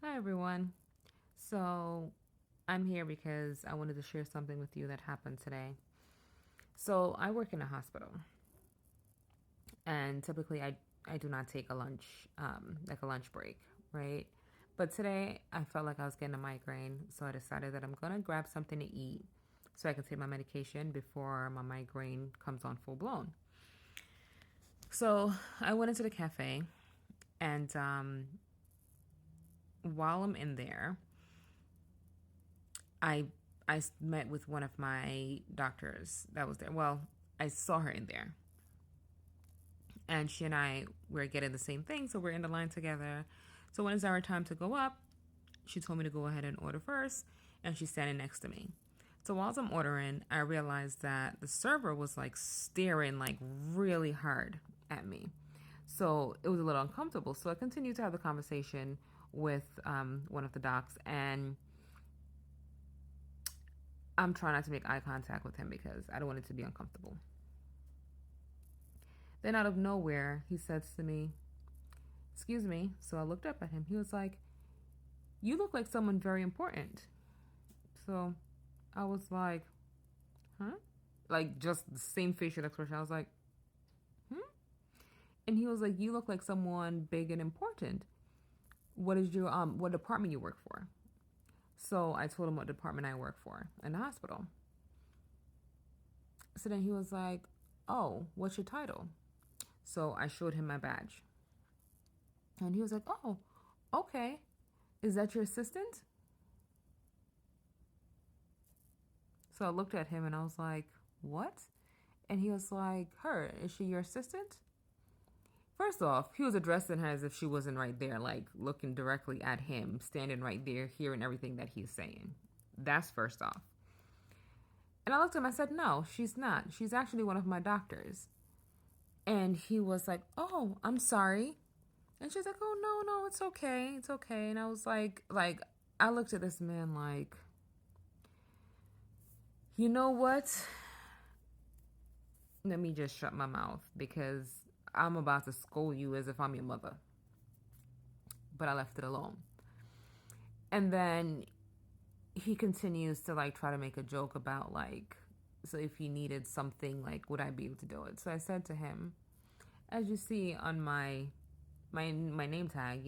Hi, everyone. So, I'm here because I wanted to share something with you that happened today. So, I work in a hospital, and typically I do not take a lunch, like a lunch break, right? But today I felt like I was getting a migraine, so I decided that I'm gonna grab something to eat so I can take my medication before my migraine comes on full blown. So, I went into the cafe, and while I'm in there, I I met with one of my doctors that was there. Well, I saw her in there, and she and I were getting the same thing, so we're in the line together. So when it's our time to go up, she told me to go ahead and order first, and she's standing next to me. So while I'm ordering, I realized that the server was like staring like really hard at me. So it was a little uncomfortable. So I continued to have the conversation with one of the docs, and I'm trying not to make eye contact with him because I don't want it to be uncomfortable. Then out of nowhere, he says to me, "Excuse me." So I looked up at him. He was like, "You look like someone very important." So I was like, "Huh?" Like just the same facial expression. I was like, "Hmm?" And he was like, "You look like someone big and important. What department you work for?" So I told him what department I work for in the hospital. So then he was like, "Oh, what's your title?" So I showed him my badge. And he was like, "Oh, okay. Is that your assistant?" So I looked at him and I was like, "What?" And he was like, "Her, is she your assistant?" First off, he was addressing her as if she wasn't right there, like looking directly at him, standing right there, hearing everything that he's saying. That's first off. And I looked at him, I said, "No, she's not. She's actually one of my doctors." And he was like, "Oh, I'm sorry." And she's like, "Oh, no, no, it's okay. It's okay." And I was like, I looked at this man like, you know what? Let me just shut my mouth because I'm about to scold you as if I'm your mother. But I left it alone. And then he continues to like try to make a joke about like, so if he needed something, like, would I be able to do it? So I said to him, as you see on my name tag,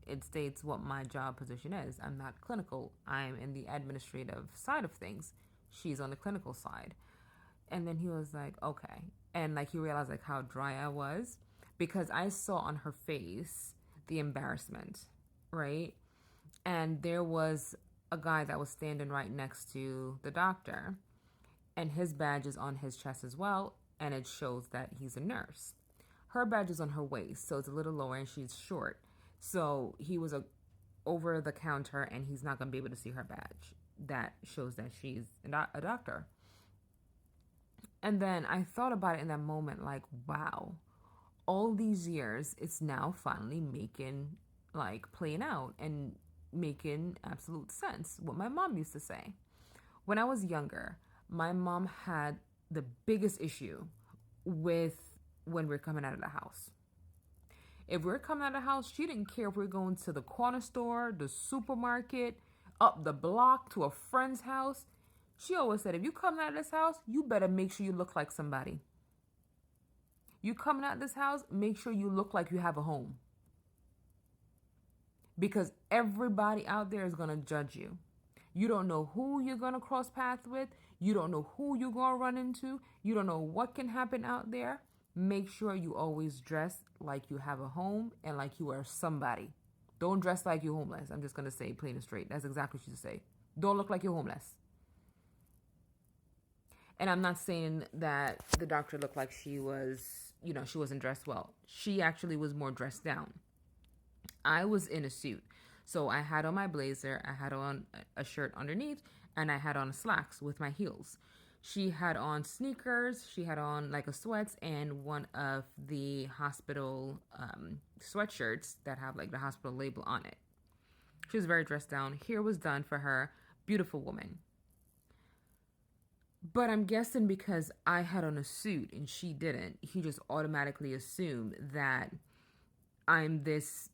it states what my job position is. I'm not clinical. I'm in the administrative side of things. She's on the clinical side. And then he was like, okay. And like he realized like how dry I was because I saw on her face the embarrassment, right? And there was a guy that was standing right next to the doctor, and his badge is on his chest as well, and it shows that he's a nurse. Her badge is on her waist, so it's a little lower, and she's short. So he was over the counter, and he's not gonna be able to see her badge. That shows that she's a doctor. And then I thought about it in that moment, like, wow, all these years, it's now finally making, like, playing out and making absolute sense. What my mom used to say. When I was younger, my mom had the biggest issue with when we're coming out of the house. If we're coming out of the house, she didn't care if we're going to the corner store, the supermarket, up the block to a friend's house. She always said, if you come out of this house, you better make sure you look like somebody. You coming out of this house, make sure you look like you have a home. Because everybody out there is going to judge you. You don't know who you're going to cross paths with. You don't know who you're going to run into. You don't know what can happen out there. Make sure you always dress like you have a home and like you are somebody. Don't dress like you're homeless. I'm just going to say plain and straight. That's exactly what she should say. Don't look like you're homeless. And I'm not saying that the doctor looked like she was, she wasn't dressed well. She actually was more dressed down. I was in a suit. So I had on my blazer, I had on a shirt underneath, and I had on slacks with my heels. She had on sneakers, she had on like a sweats and one of the hospital sweatshirts that have like the hospital label on it. She was very dressed down. Hair was done for her. Beautiful woman. But I'm guessing because I had on a suit and she didn't, he just automatically assumed that I'm this,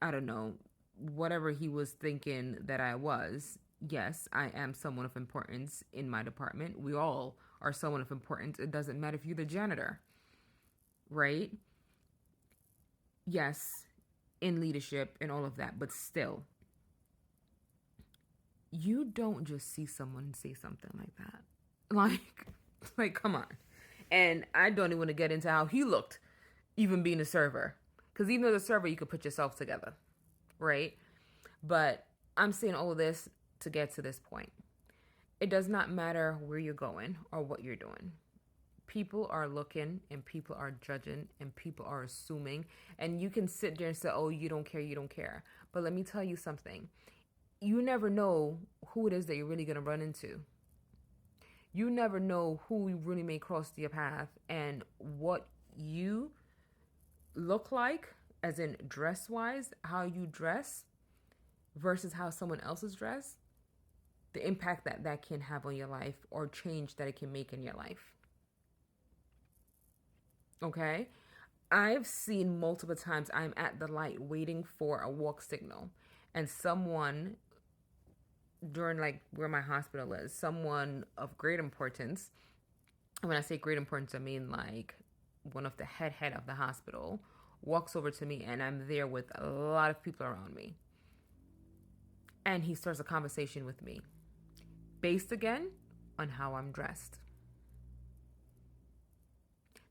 I don't know, whatever he was thinking that I was. Yes, I am someone of importance in my department. We all are someone of importance. It doesn't matter if you're the janitor, right? Yes, in leadership and all of that, but still, you don't just see someone and say something like that. Like, like, come on. And I don't even want to get into how he looked, even being a server. Because even as a server, you could put yourself together, right? But I'm saying all this to get to this point. It does not matter where you're going or what you're doing. People are looking and people are judging and people are assuming. And you can sit there and say, oh, you don't care, you don't care. But let me tell you something. You never know who it is that you're really going to run into. You never know who really may cross your path and what you look like, as in dress wise, how you dress versus how someone else is dressed, the impact that that can have on your life or change that it can make in your life. Okay? I've seen multiple times I'm at the light waiting for a walk signal, and someone during like where my hospital is, someone of great importance. And when I say great importance, I mean like one of the head of the hospital walks over to me, and I'm there with a lot of people around me. And he starts a conversation with me based again on how I'm dressed.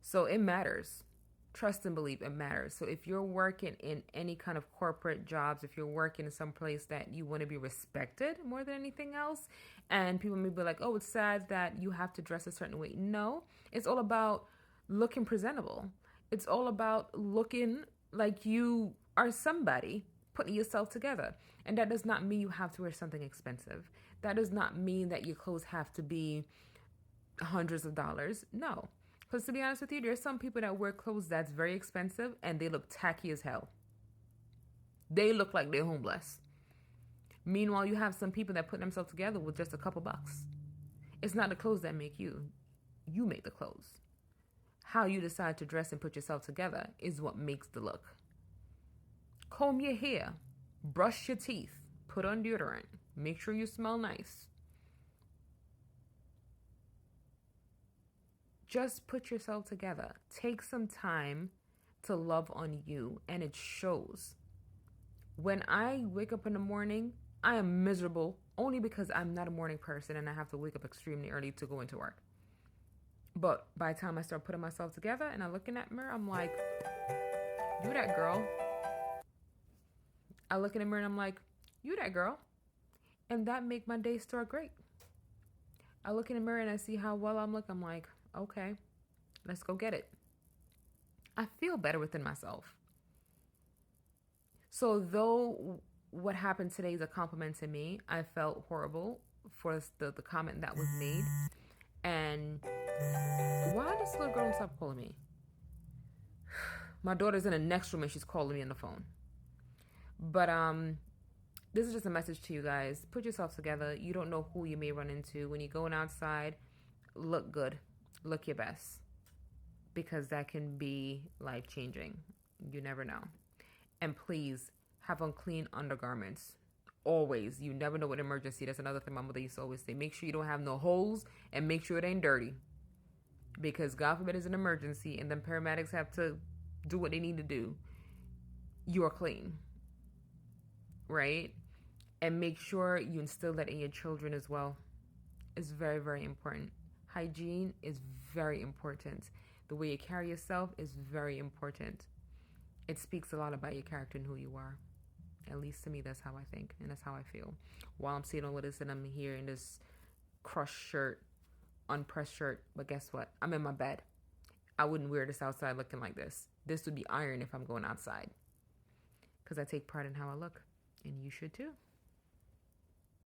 So it matters. Trust and believe, it matters. So if you're working in any kind of corporate jobs, if you're working in some place that you want to be respected more than anything else, and people may be like, oh, it's sad that you have to dress a certain way. No, it's all about looking presentable. It's all about looking like you are somebody, putting yourself together. And that does not mean you have to wear something expensive. That does not mean that your clothes have to be hundreds of dollars. No. Because to be honest with you, there's some people that wear clothes that's very expensive and they look tacky as hell. They look like they're homeless. Meanwhile, you have some people that put themselves together with just a couple bucks. It's not the clothes that make you. You make the clothes. How you decide to dress and put yourself together is what makes the look. Comb your hair. Brush your teeth. Put on deodorant. Make sure you smell nice. Just put yourself together. Take some time to love on you, and it shows. When I wake up in the morning, I am miserable only because I'm not a morning person and I have to wake up extremely early to go into work. But by the time I start putting myself together and I look in that mirror, I'm like, you that girl. I look in the mirror and I'm like, you that girl. And that make my day start great. I look in the mirror and I see how well I'm looking. I'm like, okay, let's go get it. I feel better within myself. So though what happened today is a compliment to me, I felt horrible for the comment that was made. And why this little girl stop calling me? My daughter's in the next room and she's calling me on the phone. But this is just a message to you guys. Put yourself together. You don't know who you may run into. When you're going outside, look good. Look your best. Because that can be life-changing. You never know. And please, have on clean undergarments. Always. You never know what emergency. That's another thing my mother used to always say. Make sure you don't have no holes and make sure it ain't dirty. Because God forbid it's an emergency and then paramedics have to do what they need to do. You're clean. Right? And make sure you instill that in your children as well. It's very, very important. Hygiene is very important. The way you carry yourself is very important. It speaks a lot about your character and who you are. At least to me, that's how I think and that's how I feel. While I'm seeing all of this and I'm here in this crushed shirt, unpressed shirt, but guess what? I'm in my bed. I wouldn't wear this outside looking like this. This would be iron if I'm going outside. Because I take pride in how I look. And you should too.